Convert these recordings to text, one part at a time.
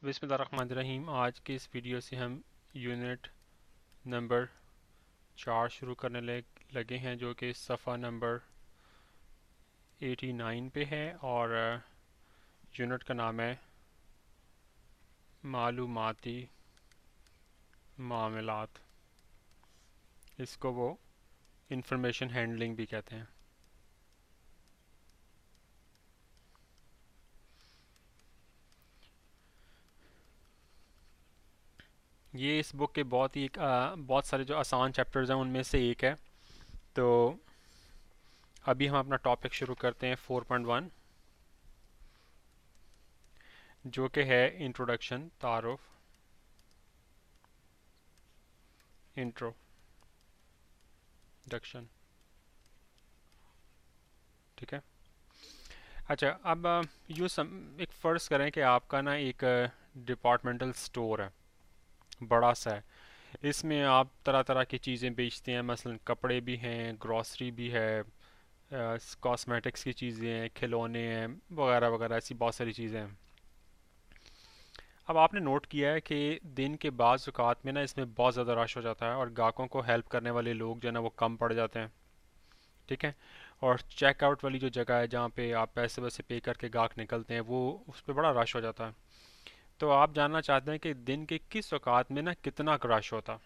बिस्मिल्लाहिर्रहमानिर्रहीम। आज के इस वीडियो से हम यूनिट नंबर 4 शुरू करने लगे हैं, जो कि सफ़ा नंबर 89 पे है और यूनिट का नाम है मालूमाती मामलात। इसको वो इंफॉर्मेशन हैंडलिंग भी कहते हैं। ये इस बुक के बहुत सारे जो आसान चैप्टर्स हैं उनमें से एक है। तो अभी हम अपना टॉपिक शुरू करते हैं 4.1, जो कि है इंट्रोडक्शन, तारुफ, इंट्रोडक्शन। ठीक है। अच्छा, अब एक फ़र्ज़ करें कि आपका ना एक डिपार्टमेंटल स्टोर है, बड़ा सा है। इसमें आप तरह तरह की चीज़ें बेचते हैं, मसलन कपड़े भी हैं, ग्रॉसरी भी है, कॉस्मेटिक्स की चीज़ें हैं, खिलौने हैं, वगैरह वगैरह, ऐसी बहुत सारी चीज़ें हैं। अब आपने नोट किया है कि दिन के बाद औक़ात में ना इसमें बहुत ज़्यादा रश हो जाता है और ग्राहकों को हेल्प करने वाले लोग जो है ना वो कम पड़ जाते हैं। ठीक है। और चेकआउट वाली जो जगह है जहाँ पे आप पैसे वैसे पे करके गाहक निकलते हैं, वो उस पर बड़ा रश हो जाता है। तो आप जानना चाहते हैं कि दिन के किस औकात में ना कितना रश होता।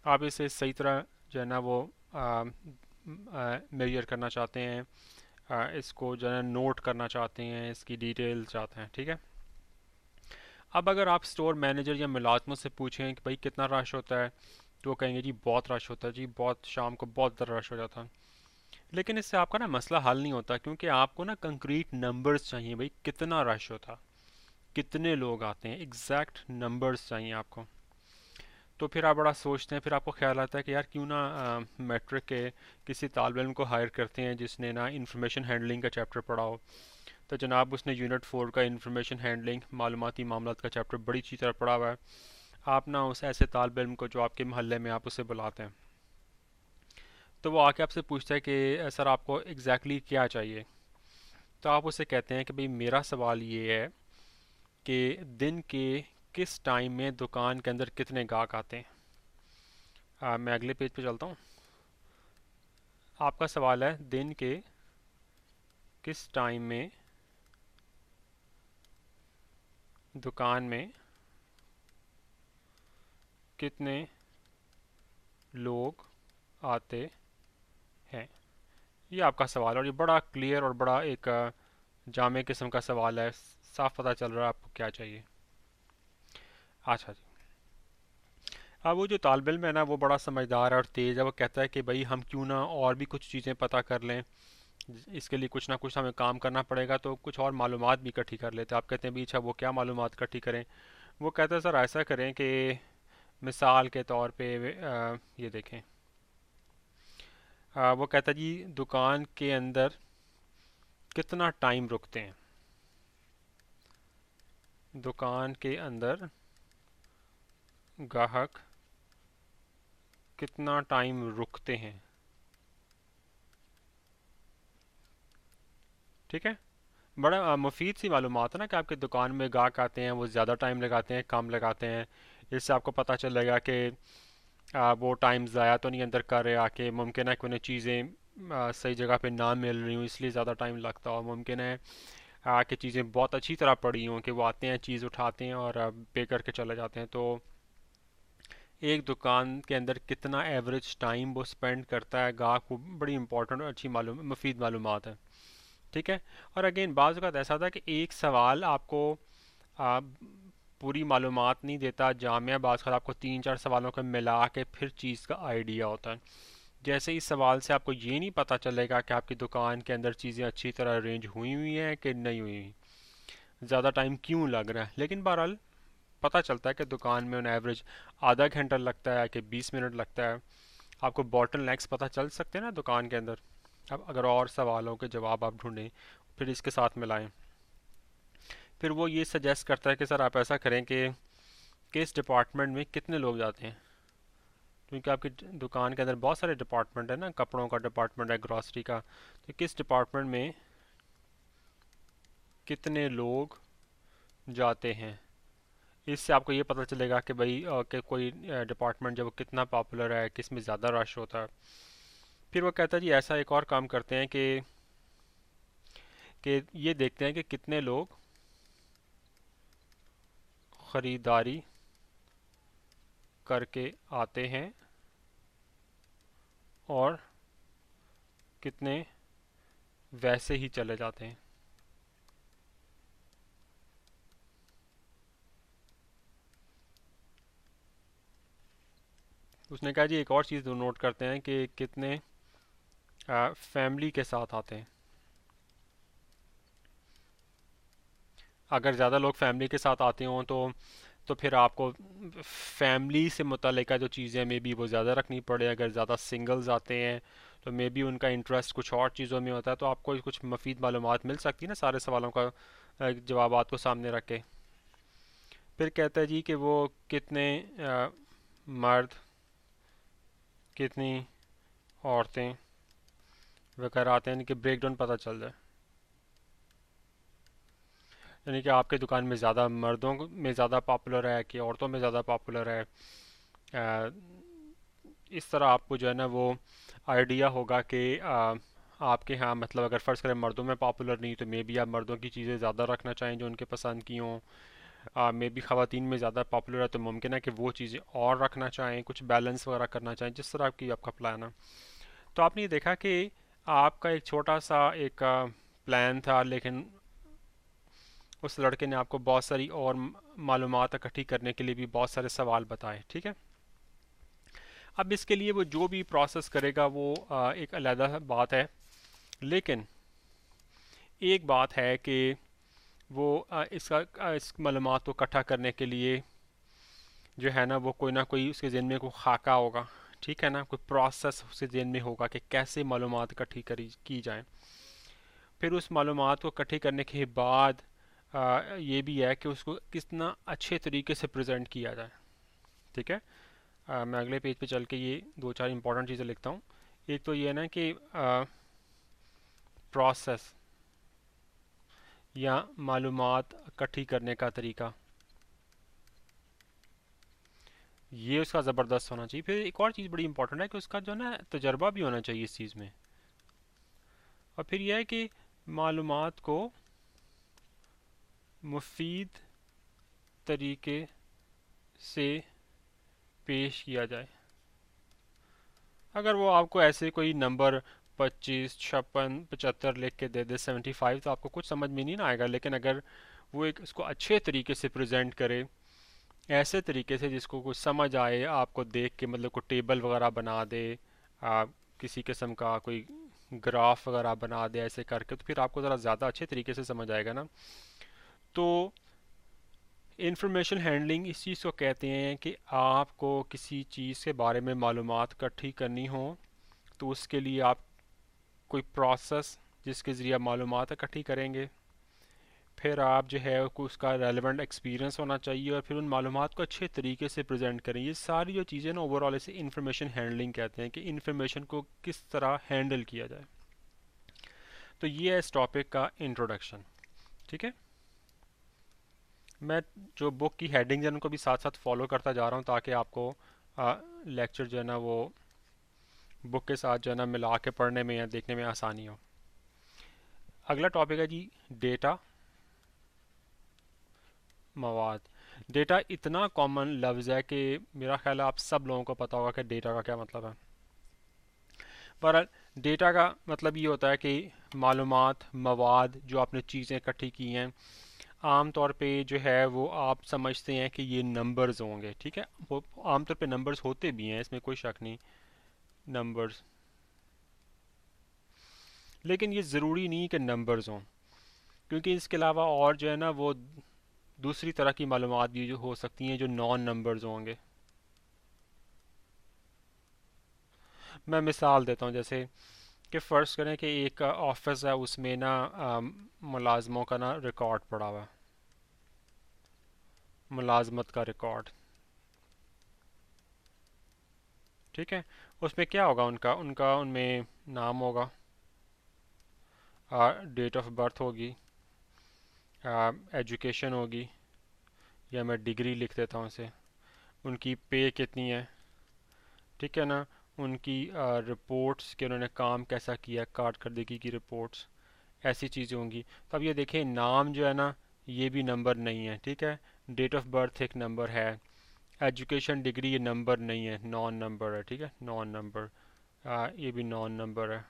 आप इसे सही तरह जो है ना वो मेजर करना चाहते हैं, इसको जो है नोट करना चाहते हैं, इसकी डिटेल चाहते हैं। ठीक है। अब अगर आप स्टोर मैनेजर या मुलाजमों से पूछें कि भाई कितना रश होता है, तो वो कहेंगे जी बहुत रश होता है, जी बहुत, शाम को बहुत ज़्यादा रश हो जाता है। लेकिन इससे आपका ना मसला हल नहीं होता, क्योंकि आपको ना कंक्रीट नंबर्स चाहिए। भाई कितना रश होता, कितने लोग आते हैं, एग्जैक्ट नंबर्स चाहिए आपको। तो फिर आप बड़ा सोचते हैं, फिर आपको ख्याल आता है कि यार क्यों ना मैट्रिक के किसी तालब इल्म को हायर करते हैं जिसने ना इंफॉर्मेशन हैंडलिंग का चैप्टर पढ़ा हो। तो जनाब उसने यूनिट 4 का इंफॉर्मेशन हैंडलिंग मालूमाती मामलात का चैप्टर बड़ी अच्छी तरह पढ़ा हुआ है। आप ना उस ऐसे तालब इल्म को जो आपके मोहल्ले में, आप उसे बुलाते हैं, तो वो आके आपसे पूछता है कि सर आपको एग्जैक्टली क्या चाहिए। तो आप उसे कहते हैं कि भाई मेरा सवाल ये है कि दिन के किस टाइम में दुकान के अंदर कितने गाहक आते हैं। मैं अगले पेज पे चलता हूँ। आपका सवाल है दिन के किस टाइम में दुकान में कितने लोग आते हैं। ये आपका सवाल है और ये बड़ा क्लियर और बड़ा एक जामे किस्म का सवाल है। साफ पता चल रहा है आपको क्या चाहिए। अच्छा जी। अब वो जो तालिब इल्म है ना वो बड़ा समझदार है और तेज़ है। वो कहता है कि भाई हम क्यों ना और भी कुछ चीज़ें पता कर लें, इसके लिए कुछ ना कुछ हमें काम करना पड़ेगा, तो कुछ और मालूमात भी इकट्ठी कर लेते हैं। आप कहते हैं भी अच्छा वो क्या मालूमात इकट्ठी करें। वो कहता है सर ऐसा करें कि मिसाल के तौर पे ये देखें। वो कहता है जी दुकान के अंदर कितना टाइम रुकते हैं, दुकान के अंदर ग्राहक कितना टाइम रुकते हैं। ठीक है। बड़ा मुफीद सी मालूमात है ना कि आपके दुकान में ग्राहक आते हैं, वो ज़्यादा टाइम लगाते हैं, कम लगाते हैं। इससे आपको पता चलेगा कि वो टाइम ज़ाया तो नहीं अंदर कर रहे आके। मुमकिन है कि उन्हें चीज़ें सही जगह पे ना मिल रही हूँ, इसलिए ज़्यादा टाइम लगता हो। मुमकिन है कि चीज़ें बहुत अच्छी तरह पड़ी हों, कि वो आते हैं, चीज़ उठाते हैं और पे करके चले जाते हैं। तो एक दुकान के अंदर कितना एवरेज टाइम वो स्पेंड करता है गाहक, वो बड़ी इंपॉर्टेंट और अच्छी मालूम मुफीद मालूमात है। ठीक है। और अगेन बाज़ औक़ात ऐसा होता है कि एक सवाल आपको आ, पूरी मालूमात नहीं देता, जामिया। बाज़ औक़ात आपको 3-4 सवालों को मिला के फिर चीज़ का आइडिया होता है। जैसे इस सवाल से आपको ये नहीं पता चलेगा कि आपकी दुकान के अंदर चीज़ें अच्छी तरह अरेंज हुई हुई हैं कि नहीं हुई हुई, ज़्यादा टाइम क्यों लग रहा है। लेकिन बहरहाल पता चलता है कि दुकान में ऑन एवरेज आधा घंटा लगता है कि 20 मिनट लगता है। आपको बॉटल नेक्स पता चल सकते हैं ना दुकान के अंदर। अब अगर और सवालों के जवाब आप ढूंढें, फिर इसके साथ मिलाएं, फिर वो ये सजेस्ट करता है कि सर आप ऐसा करें कि किस डिपार्टमेंट में कितने लोग जाते हैं। क्योंकि आपकी दुकान के अंदर बहुत सारे डिपार्टमेंट है ना, कपड़ों का डिपार्टमेंट है, ग्रॉसरी का। तो किस डिपार्टमेंट में कितने लोग जाते हैं। इससे आपको ये पता चलेगा कि भाई कि कोई डिपार्टमेंट जो वो कितना पॉपुलर है, किस में ज़्यादा रश होता है। फिर वो कहता है जी ऐसा एक और काम करते हैं कि ये देखते हैं कि कितने लोग ख़रीदारी करके आते हैं और कितने वैसे ही चले जाते हैं। उसने कहा जी एक और चीज़ नोट करते हैं कि कितने फैमिली के साथ आते हैं। अगर ज़्यादा लोग फैमिली के साथ आते हों तो फिर आपको फैमिली से मुतल्लिका जो चीज़ें मे बी वो ज़्यादा रखनी पड़े। अगर ज़्यादा सिंगल्स आते हैं तो मे बी उनका इंटरेस्ट कुछ और चीज़ों में होता है, तो आपको कुछ मफीद मालूमात मिल सकती है ना सारे सवालों का जवाब को सामने रख के। फिर कहता है जी कि वो कितने मर्द, कितनी औरतें वगैरह आते हैं, यानी कि ब्रेक डाउन पता चल जाए। यानी कि आपके दुकान में ज़्यादा मर्दों में ज़्यादा पॉपुलर है कि औरतों में ज़्यादा पॉपुलर है। अ, इस तरह आपको जो है ना वो आइडिया होगा कि आपके यहाँ मतलब अगर फ़र्ज़ करें मर्दों में पॉपुलर नहीं तो मे बी आप मर्दों की चीज़ें ज़्यादा रखना चाहें जो उनके पसंद की हों। मे बी ख़वातीन में ज़्यादा पॉपुलर है तो मुमकिन है कि वो चीज़ें और रखना चाहें, कुछ बैलेंस वगैरह करना चाहें, जिस तरह की आपका प्लान है। तो आपने ये देखा कि आपका एक छोटा सा एक प्लान था, लेकिन उस लड़के ने आपको बहुत सारी और मालूमात इकट्ठी करने के लिए भी बहुत सारे सवाल बताए। ठीक है, अब इसके लिए वो जो भी प्रोसेस करेगा वो एक अलग बात है, लेकिन एक बात है कि वो इस मालूमात को इकट्ठा करने के लिए जो है ना कोई उसके ज़हन में कोई खाका होगा। ठीक है ना, कोई प्रोसेस उसके ज़हन में होगा कि कैसे मालूमात इकट्ठी करी की जाए। फिर उस मालूमात को इकट्ठी करने के बाद ये भी है कि उसको कितना अच्छे तरीके से प्रेजेंट किया जाए। ठीक है, मैं अगले पेज पे चल के ये दो चार इंपॉर्टेंट चीज़ें लिखता हूँ। एक तो ये है ना कि प्रोसेस या मालूमात इकट्ठी करने का तरीका, ये उसका ज़बरदस्त होना चाहिए। फिर एक और चीज़ बड़ी इंपॉर्टेंट है कि उसका जो है ना तजर्बा भी होना चाहिए इस चीज़ में। और फिर यह है कि मालूमात को मुफीद तरीके से पेश किया जाए। अगर वो आपको ऐसे कोई नंबर 25, 56, 75 लिख के दे दे 75, तो आपको कुछ समझ में नहीं ना आएगा। लेकिन अगर वो एक उसको अच्छे तरीके से प्रेजेंट करे, ऐसे तरीके से जिसको कुछ समझ आए, आपको देख के मतलब कोई टेबल वगैरह बना दे, किसी किस्म का कोई ग्राफ वगैरह बना दे ऐसे करके, तो फिर आपको ज़रा ज़्यादा अच्छे तरीके से समझ आएगा ना। तो इंफॉर्मेशन हैंडलिंग इस चीज़ को कहते हैं कि आपको किसी चीज़ के बारे में मालूमात इकट्ठी करनी हो तो उसके लिए आप कोई प्रोसेस जिसके ज़रिए आप मालूमात इकट्ठी करेंगे, फिर आप जो है उसका रेलेवेंट एक्सपीरियंस होना चाहिए, और फिर उन मालूमात को अच्छे तरीके से प्रेजेंट करें। ये सारी जो चीज़ें ना ओवरऑल इसे इंफॉर्मेशन हैंडलिंग कहते हैं कि इंफॉर्मेशन को किस तरह हैंडल किया जाए। तो ये है इस टॉपिक का इंट्रोडक्शन। ठीक है, मैं जो बुक की हेडिंग है उनको भी साथ साथ फॉलो करता जा रहा हूँ ताकि आपको लेक्चर जो है ना वो बुक के साथ जो है ना मिला के पढ़ने में या देखने में आसानी हो। अगला टॉपिक है जी डेटा, मवाद। डेटा इतना कॉमन लफ्ज़ है कि मेरा ख्याल है आप सब लोगों को पता होगा कि डेटा का क्या मतलब है। पर डेटा का मतलब ये होता है कि मालूमात, मवाद, जो आपने चीज़ें इकट्ठी की हैं, आम तौर पे जो है वो आप समझते हैं कि ये नंबर्स होंगे। ठीक है, वो आम तौर पे नंबर्स होते भी हैं, इसमें कोई शक नहीं, नंबर्स। लेकिन ये ज़रूरी नहीं कि नंबर्स हों, क्योंकि इसके अलावा और जो है ना वो दूसरी तरह की मालूमात भी जो हो सकती हैं जो नॉन नंबर्स होंगे। मैं मिसाल देता हूँ, जैसे कि फ़र्ज़ करें कि एक ऑफिस है, उसमें ना मुलाजमों का ना रिकॉर्ड पड़ा हुआ है, मुलाजमत का रिकॉर्ड। ठीक है, उसमें क्या होगा, उनका उनका उनमें नाम होगा, डेट ऑफ बर्थ होगी, एजुकेशन होगी, या मैं डिग्री लिख देता हूँ इसे, उनकी पे कितनी है, ठीक है ना, उनकी रिपोर्ट्स कि उन्होंने काम कैसा किया, कारकर्दगी की रिपोर्ट्स, ऐसी चीज़ें होंगी। तो अब ये देखें, नाम जो है ना ये भी नंबर नहीं है, ठीक है। डेट ऑफ बर्थ एक नंबर है, एजुकेशन डिग्री ये नंबर नहीं है, नॉन नंबर है, ठीक है, नॉन नंबर। ये भी नॉन नंबर है,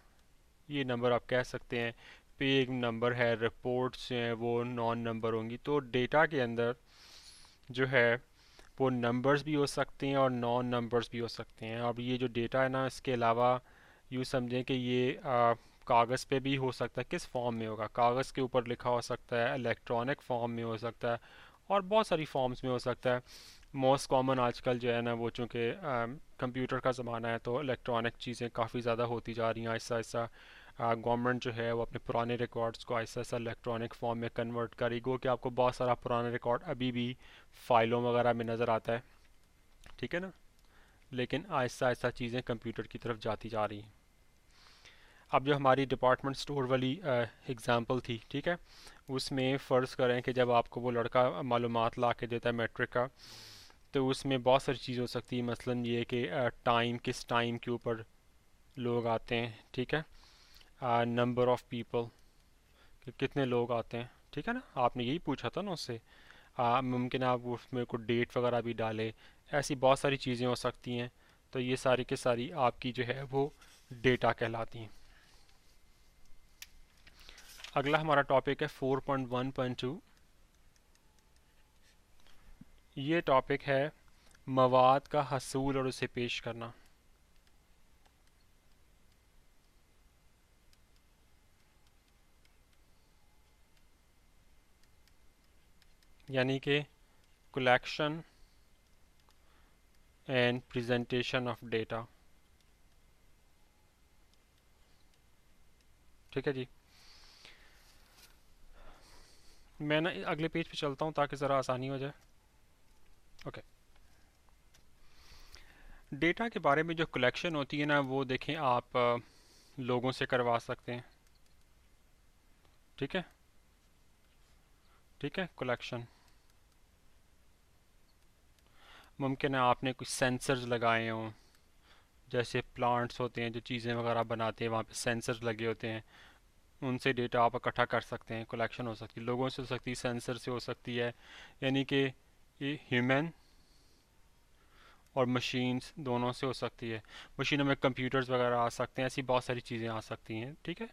ये नंबर आप कह सकते हैं। पे एक नंबर है, रिपोर्ट्स हैं वो नॉन नंबर होंगी। तो डेटा के अंदर जो है वो नंबर्स भी हो सकते हैं और नॉन नंबर्स भी हो सकते हैं। अब ये जो डेटा है ना, इसके अलावा यूँ समझें कि ये कागज़ पे भी हो सकता है। किस फॉर्म में होगा? कागज़ के ऊपर लिखा हो सकता है, इलेक्ट्रॉनिक फॉर्म में हो सकता है, और बहुत सारी फॉर्म्स में हो सकता है। मोस्ट कॉमन आजकल जो है ना वो चूँकि कंप्यूटर का ज़माना है तो इलेक्ट्रॉनिक चीज़ें काफ़ी ज़्यादा होती जा रही हैं आहिस्ता आहिस्ता। गवर्नमेंट जो है वो अपने पुराने रिकॉर्ड्स को आहिस्ता आहिस्ता इलेक्ट्रॉनिक फॉर्म में कन्वर्ट करेगी। गो कि आपको बहुत सारा पुराना रिकॉर्ड अभी भी फाइलों वगैरह में नज़र आता है, ठीक है ना, लेकिन आहिस्ता आहिस्ता चीज़ें कंप्यूटर की तरफ जाती जा रही हैं। अब जो हमारी डिपार्टमेंट स्टोर वाली एग्ज़ाम्पल थी, ठीक है, उसमें फ़र्ज़ करें कि जब आपको वो लड़का मालूमात ला के देता है मैट्रिक का, तो उसमें बहुत सारी चीज़ हो सकती है। मसलन ये कि टाइम, किस टाइम के ऊपर लोग आते हैं, ठीक है, नंबर ऑफ़ पीपल कि कितने लोग आते हैं, ठीक है ना, आपने यही पूछा था ना उससे। मुमकिन है आप उसमें कोई डेट वगैरह भी डालें, ऐसी बहुत सारी चीज़ें हो सकती हैं। तो ये सारी की सारी आपकी जो है वो डेटा कहलाती हैं। अगला हमारा टॉपिक है 4.1.2। ये टॉपिक है मवाद का हसूल और उसे पेश करना, यानी कि collection and presentation of data, ठीक है जी। मैं ना अगले पेज पे चलता हूँ ताकि ज़रा आसानी हो जाए। ओके, डेटा के बारे में जो कलेक्शन होती है ना वो देखें आप लोगों से करवा सकते हैं, ठीक है, ठीक है। कलेक्शन मुमकिन है आपने कुछ सेंसर्स लगाए हों, जैसे प्लांट्स होते हैं जो चीज़ें वगैरह बनाते हैं, वहाँ पे सेंसर्स लगे होते हैं, उनसे डेटा आप इकट्ठा कर सकते हैं। कलेक्शन हो सकती है, लोगों से हो सकती है, सेंसर से हो सकती है, यानी कि ये ह्यूमन और मशीन्स दोनों से हो सकती है। मशीनों में कंप्यूटर्स वगैरह आ सकते हैं, ऐसी बहुत सारी चीज़ें आ सकती हैं, ठीक है।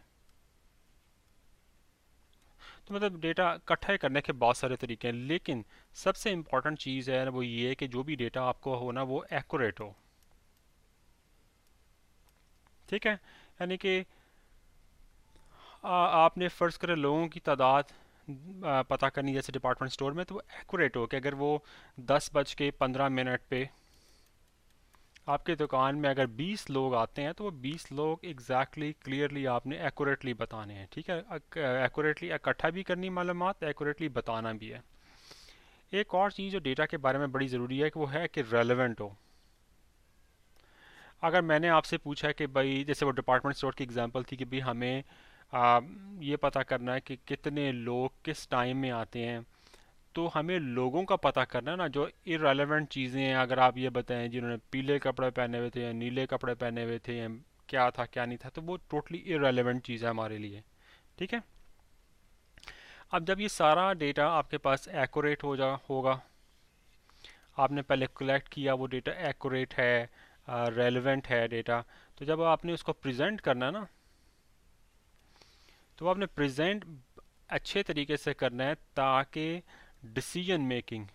तो मतलब डेटा इकट्ठा करने के बहुत सारे तरीके हैं, लेकिन सबसे इम्पॉर्टेंट चीज़ है वो ये है कि जो भी डेटा आपको हो ना वो एक्यूरेट हो, ठीक है। यानी कि आपने फ़र्ज़ करें लोगों की तादाद पता करनी जैसे डिपार्टमेंट स्टोर में, तो वो एक्यूरेट हो कि अगर वो 10:15 पे आपके दुकान में अगर 20 लोग आते हैं तो वो 20 लोग एग्जैक्टली क्लियरली आपने एक्यूरेटली बताने हैं, ठीक है। एक्यूरेटली इकट्ठा भी करनी मालूमात, एक्यूरेटली बताना भी है। एक और चीज़ जो डेटा के बारे में बड़ी ज़रूरी है कि वो है कि रेलेवेंट हो। अगर मैंने आपसे पूछा है कि भाई, जैसे वो डिपार्टमेंट स्टोर की एग्जांपल थी कि भाई हमें आ, ये पता करना है कि कितने लोग किस टाइम में आते हैं, तो हमें लोगों का पता करना है ना। जो इररेलेवेंट चीज़ें हैं, अगर आप ये बताएं जिन्होंने पीले कपड़े पहने हुए थे या नीले कपड़े पहने हुए थे या क्या था क्या नहीं था, तो वो टोटली इररेलेवेंट चीज़ है हमारे लिए, ठीक है। अब जब ये सारा डेटा आपके पास एक्यूरेट होगा, आपने पहले कलेक्ट किया, वो डेटा एक्यूरेट है, रेलेवेंट है डेटा, तो जब आपने उसको प्रेजेंट करना ना, तो आपने प्रेजेंट अच्छे तरीके से करना है ताकि डिसीजन मेकिंग,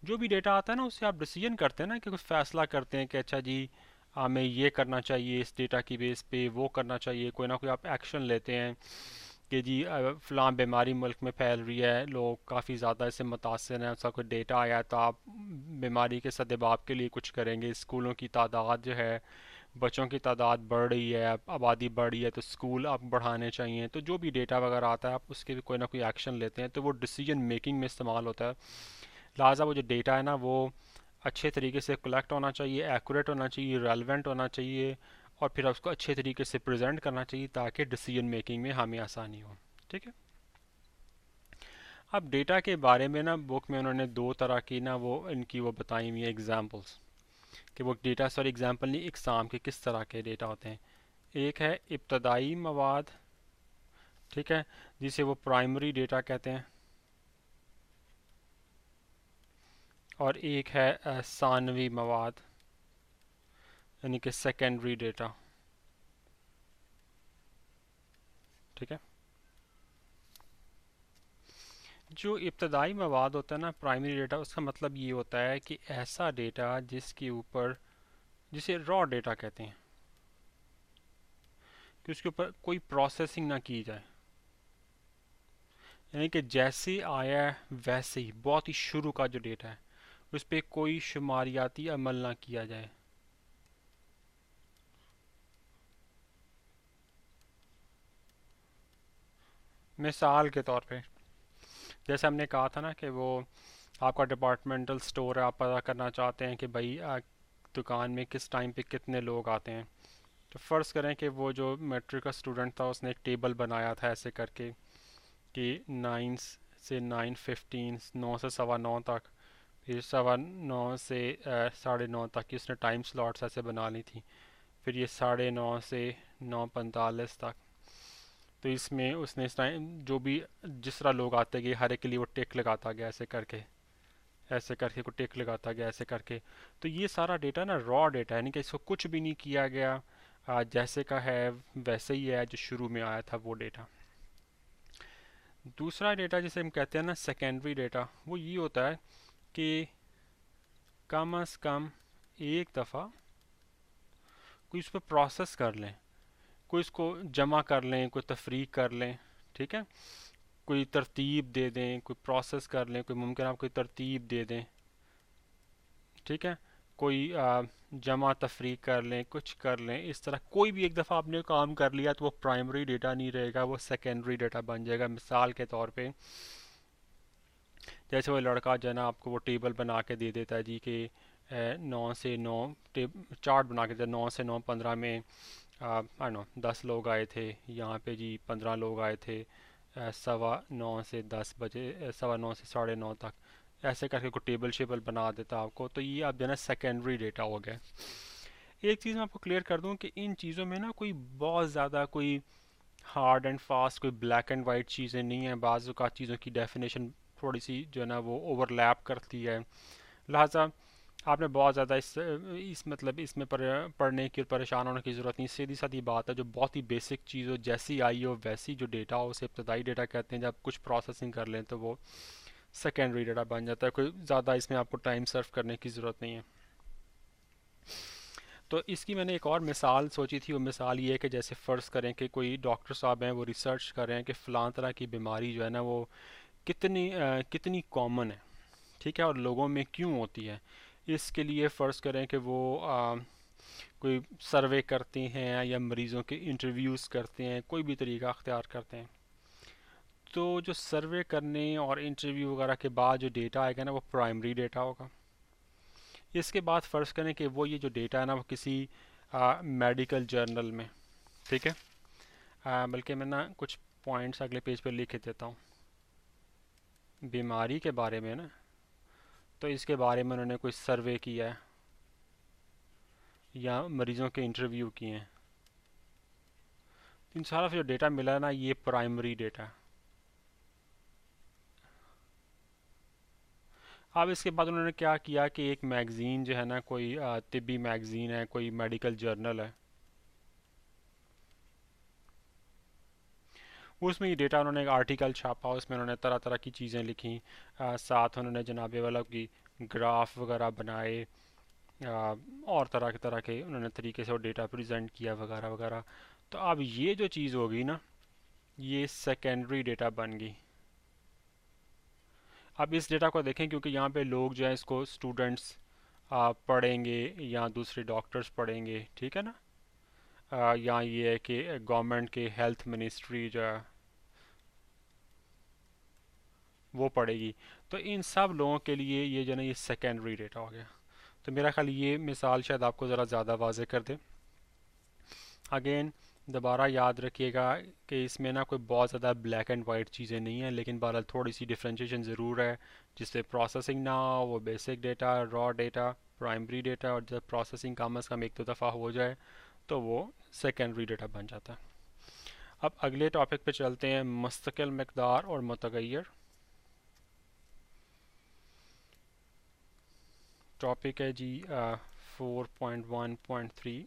जो भी डेटा आता है ना उससे आप डिसीजन करते हैं ना, कि कुछ फैसला करते हैं कि अच्छा जी हमें ये करना चाहिए, इस डेटा की बेस पे वो करना चाहिए, कोई ना कोई आप एक्शन लेते हैं कि जी फ़लाँ बीमारी मुल्क में फैल रही है, लोग काफ़ी ज़्यादा इससे मुतासर हैं, उसका कोई डेटा आया है, तो आप बीमारी के सद्देबाब के लिए कुछ करेंगे। स्कूलों की तादाद जो है, बच्चों की तादाद बढ़ रही है, आबादी बढ़ रही है, तो स्कूल आप बढ़ाने चाहिए। तो जो भी डेटा वगैरह आता है आप उसके भी कोई ना कोई एक्शन लेते हैं, तो वो डिसीजन मेकिंग में इस्तेमाल होता है। लिहाजा वो जो डेटा है ना वो अच्छे तरीके से कलेक्ट होना चाहिए, एक्यूरेट होना चाहिए, रेलेवेंट होना चाहिए, और फिर उसको अच्छे तरीके से प्रेजेंट करना चाहिए ताकि डिसीजन मेकिंग में हमें आसानी हो, ठीक है। अब डेटा के बारे में ना बुक में उन्होंने दो तरह की ना वो इनकी वो बताई हुई है एग्जांपल्स, कि वो डेटा सॉरी एग्जांपल नहीं, इकसाम के किस तरह के डेटा होते हैं। एक है इब्तदाई मवाद, ठीक है, जिसे वो प्राइमरी डेटा कहते हैं, और एक है सानवी मवाद, यानी कि सेकेंडरी डेटा। ठीक है, जो इब्तदाई मवाद होता है ना प्राइमरी डेटा, उसका मतलब ये होता है कि ऐसा डेटा जिसके ऊपर, जिसे रॉ डेटा कहते हैं, कि उसके ऊपर कोई प्रोसेसिंग ना की जाए, यानी कि जैसे आया है वैसे ही बहुत ही शुरू का जो डेटा है उस पर कोई शुमारियाती अमल ना किया जाए। मिसाल के तौर पे जैसे हमने कहा था ना कि वो आपका डिपार्टमेंटल स्टोर है, आप पता करना चाहते हैं कि भाई दुकान में किस टाइम पे कितने लोग आते हैं। तो फ़र्ज़ करें कि वो जो मैट्रिक का स्टूडेंट था उसने एक टेबल बनाया था ऐसे करके कि 9 से 9:15, 9 से सवा 9 तक, फिर सवा 9 से 9:30 तक की उसने टाइम स्लॉट्स ऐसे बना ली थी, फिर ये 9:30 से 9:45 तक। तो इसमें उसने इस टाइम जो भी जिस तरह लोग आते गए हर एक के लिए वो टिक लगाता गया ऐसे करके, ऐसे करके को टिक लगाता गया ऐसे करके। तो ये सारा डेटा ना रॉ डेटा है, यानी कि इसको कुछ भी नहीं किया गया, जैसे का है वैसे ही है जो शुरू में आया था वो डेटा। दूसरा डेटा जिसे हम कहते हैं ना सेकेंडरी डेटा, वो ये होता है कि कम अज़ कम एक दफ़ा कोई उस पर प्रोसेस कर लें, कोई इसको जमा कर लें, कोई तफरीक कर लें, ठीक है, कोई तरतीब दे दें, कोई प्रोसेस कर लें, कोई मुमकिन आप कोई तरतीब दे दें, ठीक है, कोई जमा तफरीक कर लें, कुछ कर लें, इस तरह कोई भी एक दफ़ा आपने काम कर लिया तो वो प्राइमरी डेटा नहीं रहेगा, वो सेकेंडरी डेटा बन जाएगा। मिसाल के तौर पे जैसे वो लड़का जो है ना आपको वो टेबल बना के दे देता है जी कि 9 से 9 चार्ट बना के देता है, 9 से 9:15 में आई नो 10 लोग आए थे यहाँ पे जी, 15 लोग आए थे, 9:15 से 10 बजे, 9:15 से 9:30 तक, ऐसे करके कोई टेबल शेबल बना देता आपको। तो ये आप जो है ना सेकेंडरी डेटा हो गया। एक चीज़ मैं आपको क्लियर कर दूं कि इन चीज़ों में ना कोई बहुत ज़्यादा कोई हार्ड एंड फास्ट कोई ब्लैक एंड वाइट चीज़ें नहीं हैं। बाज़ औक़ात चीज़ों की डेफिनेशन थोड़ी सी जो है ना वो ओवरलैप करती है, लिहाजा आपने बहुत ज़्यादा इस मतलब इसमें पढ़ने की और परेशान होने की ज़रूरत नहीं। सीधी सादी बात है, जो बहुत ही बेसिक चीज़ हो, जैसी आई हो वैसी जो डेटा हो उसे इब्तदाई डेटा कहते हैं। जब कुछ प्रोसेसिंग कर लें तो वो सेकेंडरी डेटा बन जाता है। कोई ज़्यादा इसमें आपको टाइम सर्व करने की ज़रूरत नहीं है। तो इसकी मैंने एक और मिसाल सोची थी। वो मिसाल ये है कि जैसे फ़र्ज़ करें कि कोई डॉक्टर साहब हैं, वो रिसर्च कर रहे हैं कि फ़लाँ तरह की बीमारी जो है ना वो कितनी कॉमन है, ठीक है, और लोगों में क्यों होती है। इसके लिए फ़र्ज़ करें कि वो कोई सर्वे करते हैं या मरीज़ों के इंटरव्यूज़ करते हैं, कोई भी तरीका अख्तियार करते हैं। तो जो सर्वे करने और इंटरव्यू वगैरह के बाद जो डेटा आएगा ना वो प्राइमरी डेटा होगा। इसके बाद फ़र्ज़ करें कि वो ये जो डेटा है ना वो किसी मेडिकल जर्नल में, ठीक है, बल्कि मैं ना कुछ पॉइंट्स अगले पेज पर लिख देता हूँ बीमारी के बारे में ना। तो इसके बारे में उन्होंने कोई सर्वे किया है या मरीज़ों के इंटरव्यू किए हैं। इन सारा जो डेटा मिला है ना ये प्राइमरी डेटा है। अब इसके बाद उन्होंने क्या किया कि एक मैगज़ीन जो है ना, कोई तिब्बी मैगज़ीन है, कोई मेडिकल जर्नल है, उसमें ये डेटा उन्होंने एक आर्टिकल छापा, उसमें उन्होंने तरह तरह की चीज़ें लिखी, साथ उन्होंने जनाबे वाला की ग्राफ वगैरह बनाए, और तरह के उन्होंने तरीके से वो डेटा प्रेजेंट किया वगैरह वगैरह। तो अब ये जो चीज़ होगी ना ये सेकेंडरी डेटा बन गई। अब इस डेटा को देखें क्योंकि यहाँ पे लोग जो है इसको स्टूडेंट्स पढ़ेंगे या दूसरे डॉक्टर्स पढ़ेंगे, ठीक है ना, या ये है कि गवर्नमेंट के हेल्थ मिनिस्ट्री जो है वो पढ़ेगी। तो इन सब लोगों के लिए ये जो है ना ये सेकेंडरी डेटा हो गया। तो मेरा ख्याल ये मिसाल शायद आपको ज़रा ज़्यादा वाज़े कर दे। अगेन दोबारा याद रखिएगा कि इसमें ना कोई बहुत ज़्यादा ब्लैक एंड वाइट चीज़ें नहीं हैं, लेकिन बहरहाल थोड़ी सी डिफ्रेंशिएशन ज़रूर है, जिससे प्रोसेसिंग ना हो, वो basic data, raw data, primary data, और जब प्रोसेसिंग कम अज़ कम एक दो दफ़ा हो जाए तो वो सेकेंडरी डेटा बन जाता है। अब अगले टॉपिक पे चलते हैं, मुस्तकिल मकदार और मुतगय्यर। टॉपिक है जी 4.1.3।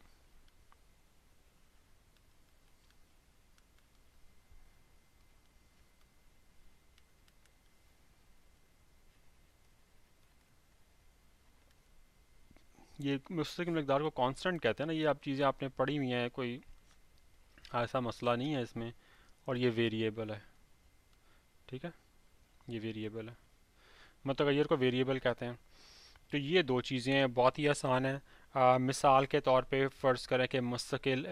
ये मुस्तकिल मकदार को कांस्टेंट कहते हैं ना, ये आप चीज़ें आपने पढ़ी हुई हैं, कोई ऐसा मसला नहीं है इसमें। और ये वेरिएबल है, ठीक है, ये वेरिएबल है, मुतगय्यर को वेरिएबल कहते हैं। तो ये दो चीज़ें हैं, बहुत ही आसान है। मिसाल के तौर पे फ़र्ज़ करें कि मुस्तकिल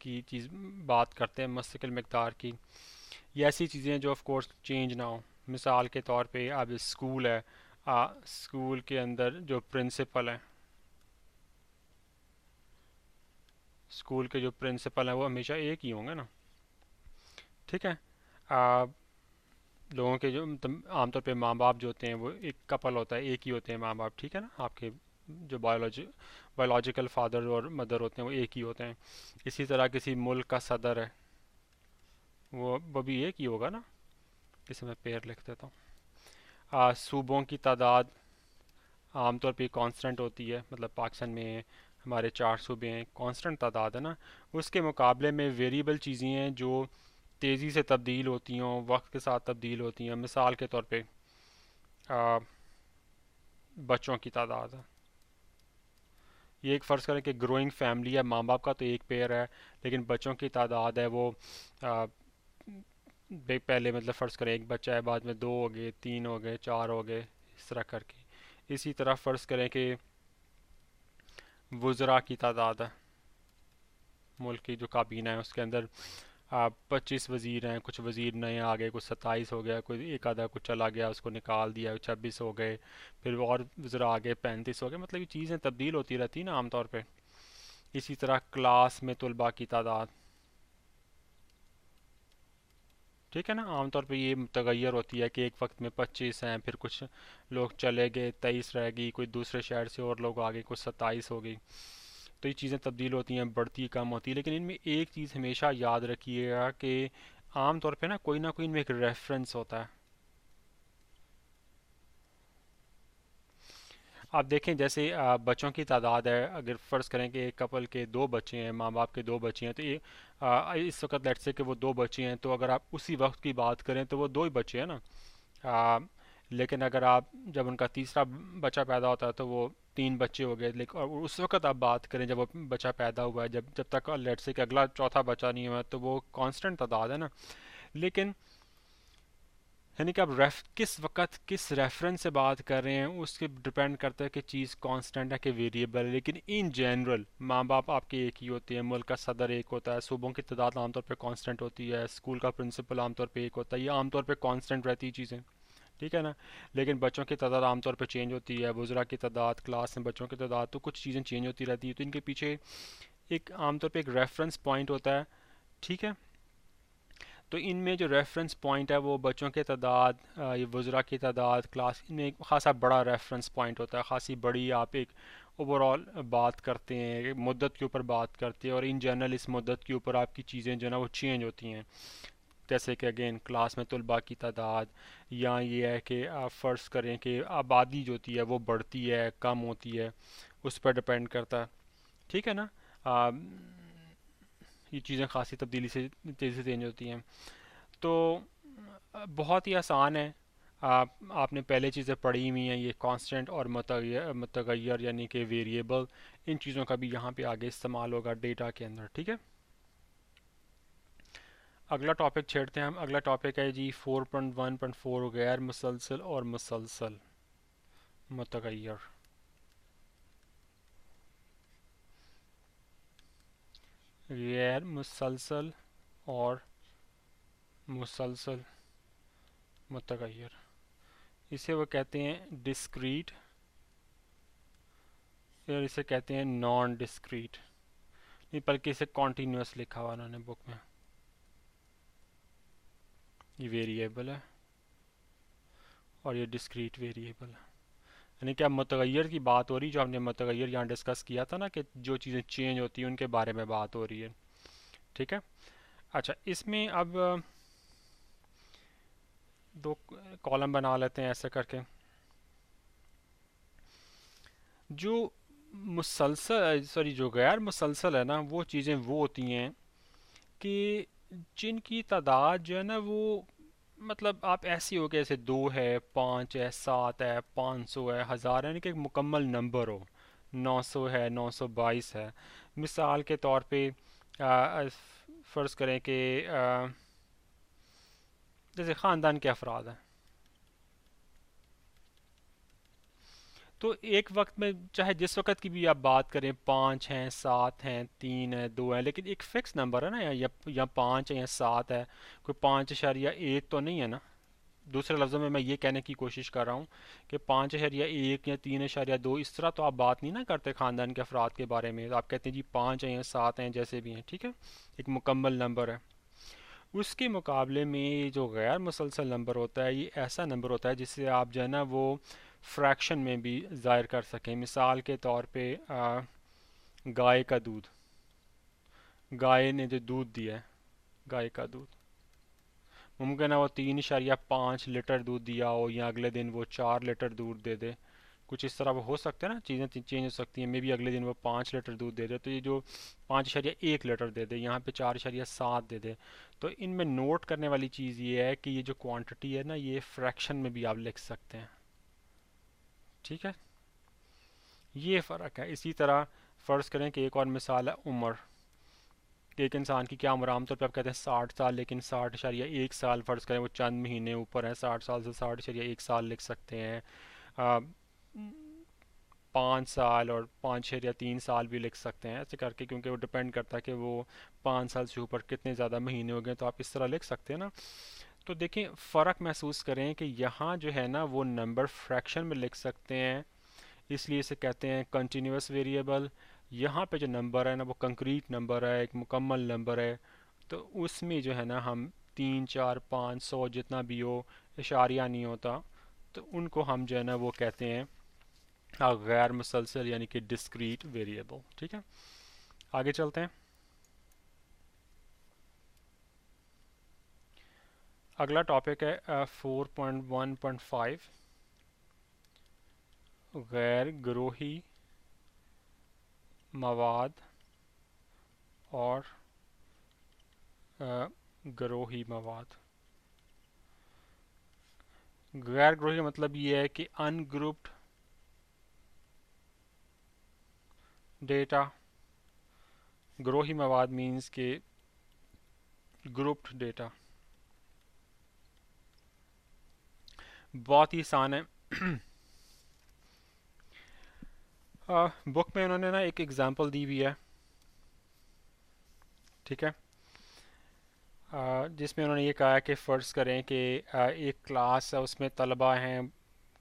की चीज़ बात करते हैं, मुस्तकिल मकदार की। ये ऐसी चीज़ें जो ऑफ कोर्स चेंज ना हो। मिसाल के तौर पे अब स्कूल है, स्कूल के अंदर जो प्रिंसिपल है, स्कूल के जो प्रिंसिपल हैं वो हमेशा एक ही होंगे ना, ठीक है। आ, लोगों के जो मतलब आमतौर पे माँ बाप जो होते हैं वो एक कपल होता है, एक ही होते हैं माँ बाप, ठीक है ना। आपके जो बायोलॉजिकल फादर और मदर होते हैं वो एक ही होते हैं। इसी तरह किसी मुल्क का सदर है, वो भी एक ही होगा ना। इसे मैं पेयर लिख देता हूँ। सूबों की तादाद आमतौर पे कांस्टेंट होती है, मतलब पाकिस्तान में हमारे 4 सूबे हैं, कांस्टेंट तादाद है ना। उसके मुकाबले में वेरिएबल चीज़ें हैं जो तेज़ी से तब्दील होती हों, वक्त के साथ तब्दील होती हैं। मिसाल के तौर पे आ, बच्चों की तादाद है। ये एक फ़र्ज़ करें कि ग्रोइंग फैमिली है, माँ बाप का तो एक पेयर है, लेकिन बच्चों की तादाद है वो आ, पहले मतलब फ़र्ज़ करें एक बच्चा है, बाद में दो हो गए, तीन हो गए, चार हो गए, इस तरह करके। इसी तरह फ़र्ज़ करें कि वज़रा की तादाद है, मुल्क की जो काबीना है उसके अंदर 25 वज़ीर हैं, कुछ वज़ीर नए आ गए, कुछ 27 हो गया, कोई एक आधा कुछ चला गया उसको निकाल दिया, 26 हो गए, फिर और वज़रा आ गए, 35 हो गए। मतलब ये चीज़ें तब्दील होती रहती हैं ना आमतौर पे। इसी तरह क्लास में तलबा की तादाद, ठीक है ना, आमतौर पे ये मुतगय्यर होती है कि एक वक्त में 25 हैं, फिर कुछ लोग चले गए, 23 रह गई, कोई दूसरे शहर से और लोग आ गए, कुछ 27 हो गई। तो ये चीज़ें तब्दील होती हैं, बढ़ती कम होती है, लेकिन इनमें एक चीज़ हमेशा याद रखिएगा कि आम तौर पे ना कोई इनमें एक रेफरेंस होता है। आप देखें जैसे बच्चों की तादाद है, अगर फ़र्ज़ करें कि एक कपल के दो बच्चे हैं, माँ बाप के दो बच्चे हैं, तो ये इस वक्त लेट्स से कि वो दो बच्चे हैं, तो अगर आप उसी वक्त की बात करें तो वो दो ही बच्चे हैं ना। आ, लेकिन अगर आप जब उनका तीसरा बच्चा पैदा होता है तो वो तीन बच्चे हो गए। लेकिन और उस वक्त आप बात करें जब वो बच्चा पैदा हुआ है, जब जब तक लेट्स से कि अगला चौथा बच्चा नहीं हुआ, तो वो कांस्टेंट तादाद है ना। लेकिन यानी कि आप किस वक्त किस रेफरेंस से बात कर रहे हैं उसके डिपेंड करता है कि चीज़ कांस्टेंट है कि वेरिएबल है। लेकिन इन जनरल माँ बाप आपके एक ही होते हैं, मुल्क का सदर एक होता है, सूबों की तादाद आमतौर पर कांस्टेंट होती है, स्कूल का प्रिंसिपल आमतौर पर एक होता है, ये आमतौर पर कांस्टेंट रहती है चीज़ें, ठीक है ना। लेकिन बच्चों की तादाद आमतौर पर चेंज होती है, वज़रा की तादाद, क्लास में बच्चों की तादाद, तो कुछ चीज़ें चेंज होती रहती है। तो इनके पीछे एक आमतौर पर एक रेफरेंस पॉइंट होता है, ठीक है। तो इनमें जो रेफरेंस पॉइंट है वो बच्चों की तादाद, ये वज़रा की तादाद, क्लास, इनमें एक खासा बड़ा रेफरेंस पॉइंट होता है, खासी बड़ी आप एक ओवरऑल बात करते हैं, मुद्दत के ऊपर बात करते हैं, और इन जनरल इस मुद्दत के ऊपर आपकी चीज़ें जो है ना वो चेंज होती हैं। जैसे कि अगेन क्लास में तलबा की तादाद, या ये है कि आप फ़र्ज़ करें कि आबादी जो होती है वो बढ़ती है कम होती है, उस पर डिपेंड करता है, ठीक है ना। आ, ये चीज़ें खासी तब्दीली से तेज़ी से चेंज होती हैं। तो बहुत ही आसान है। आपने पहले चीज़ें पढ़ी हुई हैं, ये कांस्टेंट और मुतगय्यर यानी कि वेरिएबल, इन चीज़ों का भी यहाँ पे आगे इस्तेमाल होगा डेटा के अंदर, ठीक है। अगला टॉपिक छेड़ते हैं हम। अगला टॉपिक है जी 4.1.4, गैर मुसलसल और मुसलसल मुतगय्यर। गैर मुसलसल और मुसलसल मुतगय्यर, इसे वो कहते हैं डिस्क्रीट, और इसे कहते हैं नॉन डिस्क्रीट। नहीं, बल्कि इसे कॉन्टीन्यूस लिखा हुआ उन्होंने बुक में। ये वेरिएबल है और ये डिस्क्रीट वेरिएबल है। यानी कि अब मुतगैर की बात हो रही, जो हमने मुतगैर यहाँ डिस्कस किया था ना, कि जो चीज़ें चेंज होती हैं उनके बारे में बात हो रही है। ठीक है। अच्छा, इसमें अब दो कॉलम बना लेते हैं ऐसे करके। जो मुसलसल, सॉरी, जो गैर मुसलसल है ना, वो चीज़ें वो होती हैं कि जिनकी तादाद जो है ना वो, मतलब आप ऐसी हो कि जैसे 2 है, 5 है, 7 है, 500 है, 1000 है, यानी कि एक मुकम्मल नंबर हो। 900 है, 922 है। मिसाल के तौर पे फ़र्ज़ करें कि जैसे ख़ानदान के अफराद हैं, तो एक वक्त में चाहे जिस वक्त की भी आप बात करें, 5 हैं, 7 हैं, 3 है, 2 है, लेकिन एक फ़िक्स नंबर है ना, या 5 है या 7 है। कोई 5.1 तो नहीं है ना। दूसरे लफ्ज़ों में मैं ये कहने की कोशिश कर रहा हूँ कि 5.1 या 3.2, इस तरह तो आप बात नहीं ना करते ख़ानदान के अफराद के बारे में। तो आप कहते हैं जी 5 हैं या 7 हैं, जैसे भी हैं, ठीक है। एक मुकम्मल नंबर है। उसके मुकाबले में ये जो गैर मुसलसल नंबर होता है, ये ऐसा नंबर होता है जिससे आप जो है ना वो फ्रैक्शन में भी ज़ाहिर कर सकें। मिसाल के तौर पे गाय का दूध, गाय ने जो दूध दिया है, गाय का दूध, मुमकिन है वो 3.5 लीटर दूध दिया हो, या अगले दिन वो 4 लीटर दूध दे दे। कुछ इस तरह वो हो सकते हैं ना, चीज़ें चेंज हो सकती हैं। मे बी अगले दिन वो 5 लीटर दूध दे दे, तो ये जो 5.1 लीटर दे दे, यहाँ पे 4.7 दे दे। तो इनमें नोट करने वाली चीज़ ये है कि ये जो क्वांटिटी है ना, ये फ्रैक्शन में भी आप लिख सकते हैं। ठीक है, ये फ़र्क है। इसी तरह फ़र्ज़ करें कि एक और मिसाल है उम्र। कि एक इंसान की क्या उम्र, आमतौर पर आप कहते हैं 60 साल, लेकिन 60.1 साल फ़र्ज़ करें, वो चंद महीने ऊपर है। 60 साल से 60.1 साल लिख सकते हैं। आ, 5 साल और 5.3 साल भी लिख सकते हैं, ऐसे करके, क्योंकि वो डिपेंड करता है कि वो 5 साल से ऊपर कितने ज़्यादा महीने हो गए। तो आप इस तरह लिख सकते हैं ना। तो देखें, फ़र्क महसूस करें कि यहाँ जो है ना वो नंबर फ्रैक्शन में लिख सकते हैं, इसलिए इसे कहते हैं कंटिन्यूस वेरिएबल। यहाँ पे जो नंबर है ना वो कंक्रीट नंबर है, एक मुकम्मल नंबर है। तो उसमें जो है ना हम 3, 4, 5, 100 जितना भी हो, इशारिया नहीं होता, तो उनको हम जो है ना वो कहते हैं गैर मुसलसल, यानी कि डिस्क्रीट वेरिएबल। ठीक है, आगे चलते हैं। अगला टॉपिक है 4.1.5, गैर ग्रोही मवाद और ग्रोही मवाद। गैर ग्रोही का मतलब ये है कि अनग्रुप्ड डेटा। ग्रोही मवाद मीन्स के ग्रुप्ड डेटा। बहुत ही आसान है। बुक में उन्होंने ना एक एग्जांपल दी हुई है, ठीक है। जिसमें उन्होंने ये कहा है कि फ़र्ज़ करें कि एक क्लास है, उसमें तलबा हैं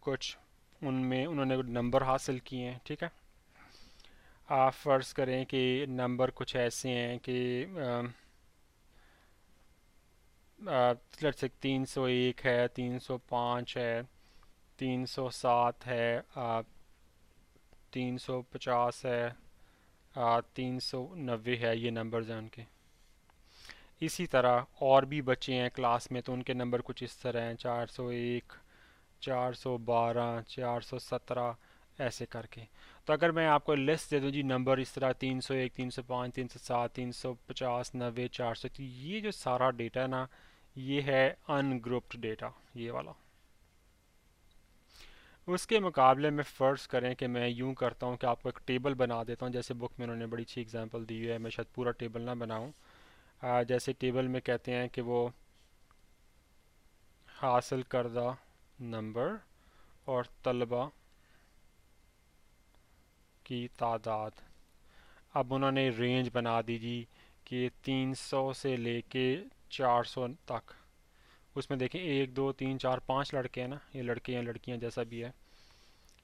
कुछ, उनमें उन्होंने नंबर हासिल किए हैं, ठीक है। आप फ़र्ज़ करें कि नंबर कुछ ऐसे हैं कि लेट्स से 301 है, 305 है, 307 है, 350 है, 390 है, ये नंबर्स हैं उनके। इसी तरह और भी बच्चे हैं क्लास में, तो उनके नंबर कुछ इस तरह हैं, 401, 412, 417, ऐसे करके। तो अगर मैं आपको लिस्ट दे दूं जी नंबर इस तरह, 301, 305, 307, 350, 90, 400, तो ये जो सारा डेटा है ना, ये है अनग्रुप्ड डेटा, ये वाला। उसके मुकाबले में फ़र्ज़ करें कि मैं यूं करता हूं कि आपको एक टेबल बना देता हूं, जैसे बुक में उन्होंने बड़ी अच्छी एग्जांपल दी हुई है, मैं शायद पूरा टेबल ना बनाऊं। जैसे टेबल में कहते हैं कि वो हासिल करदा नंबर और तलबा की तादाद। अब उन्होंने रेंज बना दी जी कि 300 से लेके 400 तक। उसमें देखें 1, 2, 3, 4, 5 लड़के हैं ना, ये लड़के हैं लड़कियां जैसा भी है।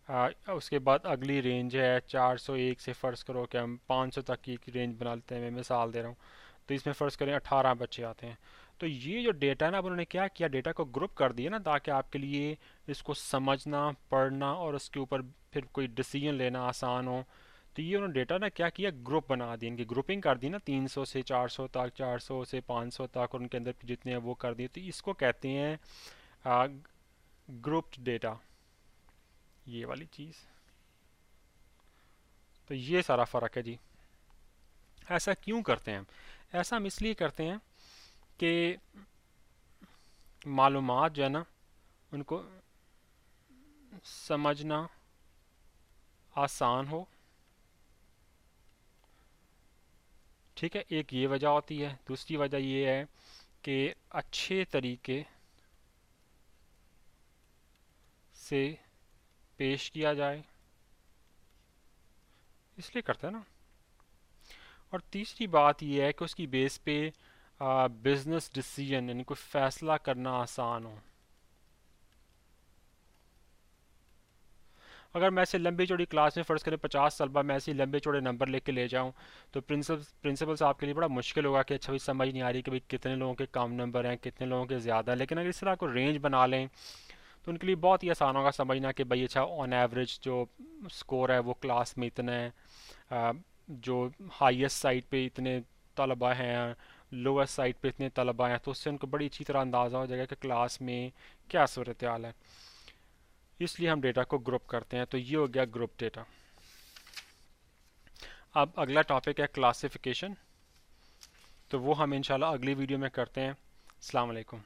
उसके बाद अगली रेंज है 401 से, फ़र्ज़ करो कि हम 500 तक की रेंज बना लेते हैं, मैं मिसाल दे रहा हूँ। तो इसमें फ़र्ज़ करें 18 बच्चे आते हैं। तो ये जो डेटा है ना, अब उन्होंने क्या किया, डेटा को ग्रुप कर दिया ना, ताकि आपके लिए इसको समझना, पढ़ना और उसके ऊपर फिर कोई डिसीजन लेना आसान हो। तो ये उन्होंने डेटा ना क्या किया, ग्रुप बना दी, इनकी ग्रुपिंग कर दी ना, 300 से 400 तक, 400 से 500 तक, और उनके अंदर जितने हैं वो कर दिए। तो इसको कहते हैं ग्रुप्ड डेटा, ये वाली चीज़। तो ये सारा फ़र्क है जी। ऐसा क्यों करते हैं हम? ऐसा हम इसलिए करते हैं कि मालूमात जो है ना, उनको समझना आसान हो। ठीक है, एक ये वजह होती है। दूसरी वजह ये है कि अच्छे तरीके से पेश किया जाए, इसलिए करते हैं ना। और तीसरी बात यह है कि उसकी बेस पे बिजनेस डिसीजन, यानी कोई फ़ैसला करना आसान हो। अगर मैं ऐसे लंबी चौड़ी क्लास में फ़र्ज़ करें 50 तलबा, मैं ऐसे लंबे चौड़े नंबर लेके ले जाऊं, तो प्रिंसिपल साहब के लिए बड़ा मुश्किल होगा कि अच्छा भाई समझ नहीं आ रही कि भाई कितने लोगों के कम नंबर हैं, कितने लोगों के ज़्यादा। लेकिन अगर इस तरह को रेंज बना लें तो उनके लिए बहुत ही आसान होगा समझना कि भाई अच्छा ऑन एवरेज जो स्कोर है वो क्लास में इतना है, आ, जो हाईएस्ट साइड पे इतने तलबा हैं, लोएस्ट साइड पे इतने तलबा हैं। तो उससे उनको बड़ी अच्छी तरह अंदाज़ा हो जाएगा कि क्लास में क्या सूरत हाल है। इसलिए हम डेटा को ग्रुप करते हैं। तो ये हो गया ग्रुप डेटा। अब अगला टॉपिक है क्लासिफिकेशन, तो वो हम इंशाल्लाह अगली वीडियो में करते हैं। अस्सलाम वालेकुम।